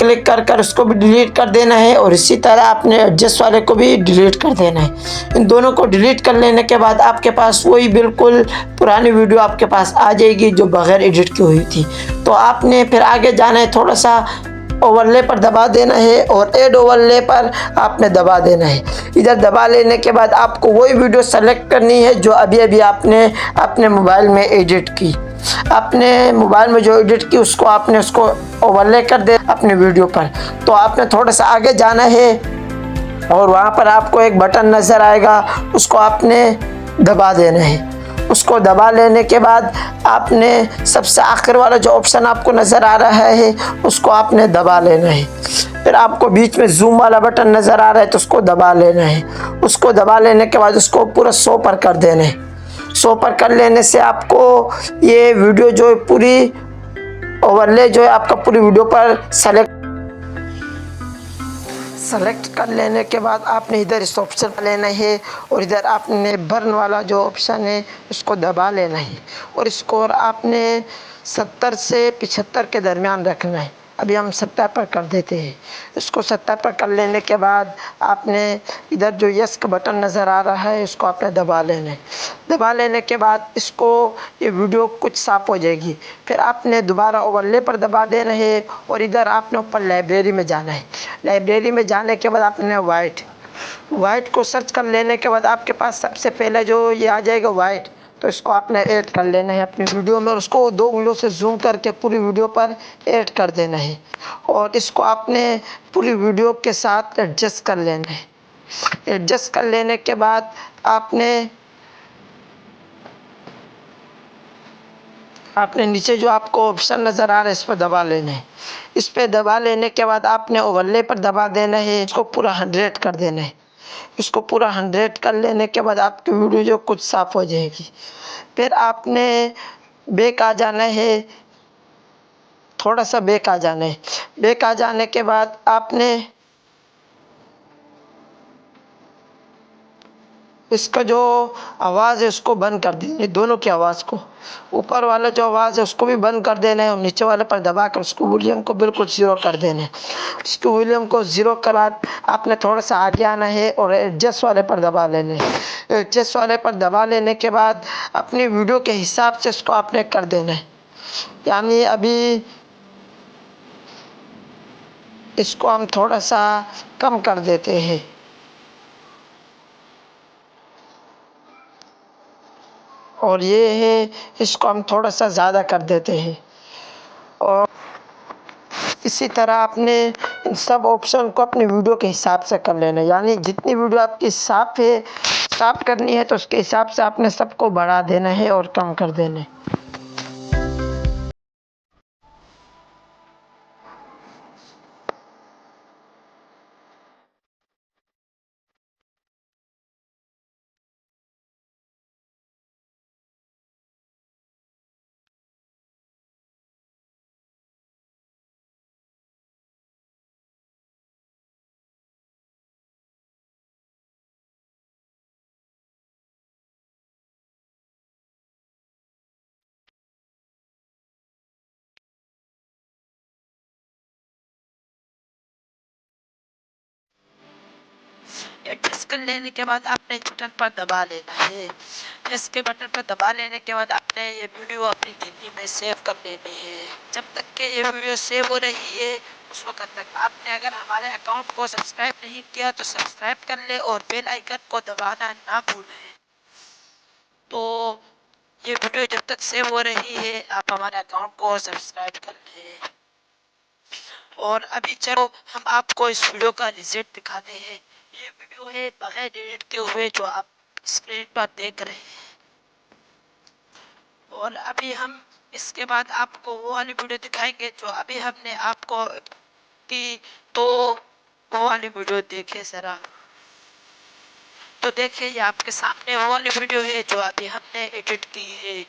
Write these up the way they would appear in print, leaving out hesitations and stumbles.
Click कर कर उसको भी डिलीट कर देना है और इसी तरह आपने एडजस्ट वाले को भी डिलीट कर देना है। इन दोनों को डिलीट कर लेने के बाद आपके पास वही बिल्कुल पुरानी वीडियो आपके पास आ जाएगी जो बगैर एडिट की हुई थी। तो आपने फिर आगे जाना है, थोड़ा सा ओवरले पर दबा देना है और ऐड ओवरले पर आपने दबा देना है। इधर दबा लेने के बाद आपको वही वीडियो सेलेक्ट करनी है जो अभी अभी आपने अपने मोबाइल में एडिट की। अपने मोबाइल में जो एडिट की उसको ओवरले कर दे अपने वीडियो पर। तो आपने थोड़ा सा आगे जाना है और वहाँ पर आपको एक बटन नज़र आएगा, उसको आपने दबा देना है। उसको दबा लेने के बाद आपने सबसे आखिर वाला जो ऑप्शन आपको नज़र आ रहा है उसको आपने दबा लेना है। फिर आपको बीच में जूम वाला बटन नज़र आ रहा है तो उसको दबा लेना है। उसको दबा लेने के बाद उसको पूरा 100 पर कर देना है। 100 पर कर लेने से आपको ये वीडियो जो है पूरी ओवरले जो है आपका पूरी वीडियो पर सेलेक्ट कर लेने के बाद आपने इधर इस ऑप्शन पर लेना है और इधर आपने बर्न वाला जो ऑप्शन है उसको दबा लेना है और स्कोर आपने 70 से 75 के दरमियान रखना है। अभी हम 70 पर कर देते हैं। इसको 70 पर कर लेने के बाद आपने इधर जो यस का बटन नज़र आ रहा है इसको आपने दबा लेना है। दबा लेने के बाद इसको ये वीडियो कुछ साफ़ हो जाएगी। फिर आपने दोबारा ओवरले पर दबा देना है और इधर आपने ऊपर लाइब्रेरी में जाना है। लाइब्रेरी में जाने के बाद आपने वाइट को सर्च कर लेने के बाद आपके पास सबसे पहले जो ये आ जाएगा वाइट, तो इसको आपने ऐड कर लेना है अपनी वीडियो में और उसको 2 उंगलियों से जूम करके पूरी वीडियो पर ऐड कर देना है और इसको आपने पूरी वीडियो के साथ एडजस्ट कर लेना है। एडजस्ट कर लेने के बाद आपने नीचे जो आपको ऑप्शन नज़र आ रहा है इस पर दबा लेना है। इस पर दबा लेने के बाद आपने ओवरले पर दबा देना है। इसको पूरा 100 कर देना है। इसको पूरा 100 कर लेने के बाद आपकी वीडियो जो कुछ साफ़ हो जाएगी। फिर आपने बैक आ जाना है, थोड़ा सा बैक आ जाना है। बैक आ जाने के बाद आपने इसका जो आवाज़ है उसको बंद कर देना है। दोनों की आवाज़ को, ऊपर वाला जो आवाज़ है उसको भी बंद कर देना है और नीचे वाले पर दबा कर उसको वॉल्यूम को बिल्कुल 0 कर देना है। इसको वॉल्यूम को 0 के बाद आपने थोड़ा सा आगे आना है और एडजस्ट वाले पर दबा लेना है। एडजस्ट वाले पर दबा लेने के बाद अपनी वीडियो के हिसाब से इसको आपने कर देना है। यानी अभी इसको हम थोड़ा सा कम कर देते हैं और ये है इसको हम थोड़ा सा ज़्यादा कर देते हैं। और इसी तरह आपने इन सब ऑप्शन को अपनी वीडियो के हिसाब से कर लेना है। यानी जितनी वीडियो आपकी साफ़ करनी है तो उसके हिसाब से आपने सबको बढ़ा देना है और कम कर देना है। एडजस्ट कर लेने के बाद आपने बटन पर दबा लेना है। इसके बटन पर दबा लेने के बाद आपने ये वीडियो अपनी गैलरी में सेव कर लेनी है। जब तक कि ये वीडियो सेव हो रही है उस वक्त तक आपने अगर हमारे अकाउंट को सब्सक्राइब नहीं किया तो सब्सक्राइब कर ले और बेल आइकन को दबाना ना भूलें। तो ये वीडियो जब तक सेव हो रही है आप हमारे अकाउंट को सब्सक्राइब कर लें। और अभी चलो हम आपको इस वीडियो का रिजल्ट दिखाते हैं। ये वीडियो है बगैर एडिट के हुए जो आप स्क्रीन पर देख रहे हैं। और अभी हम इसके बाद आपको वो वाली वीडियो दिखाएंगे जो अभी हमने आपको की। तो वो वाली वीडियो देखिए ज़रा। तो देखिए ये आपके सामने वो वाली वीडियो है जो अभी हमने एडिट की है।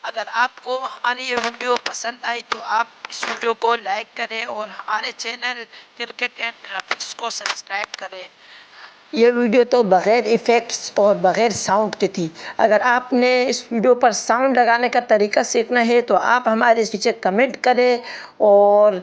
अगर आपको हमारी ये वीडियो पसंद आई तो आप इस वीडियो को लाइक करें और हमारे चैनल क्रिकेट एंड ग्राफिक्स को सब्सक्राइब करें। ये वीडियो तो बग़ैर इफ़ेक्ट्स और बग़ैर साउंड की थी। अगर आपने इस वीडियो पर साउंड लगाने का तरीका सीखना है तो आप हमारे नीचे कमेंट करें और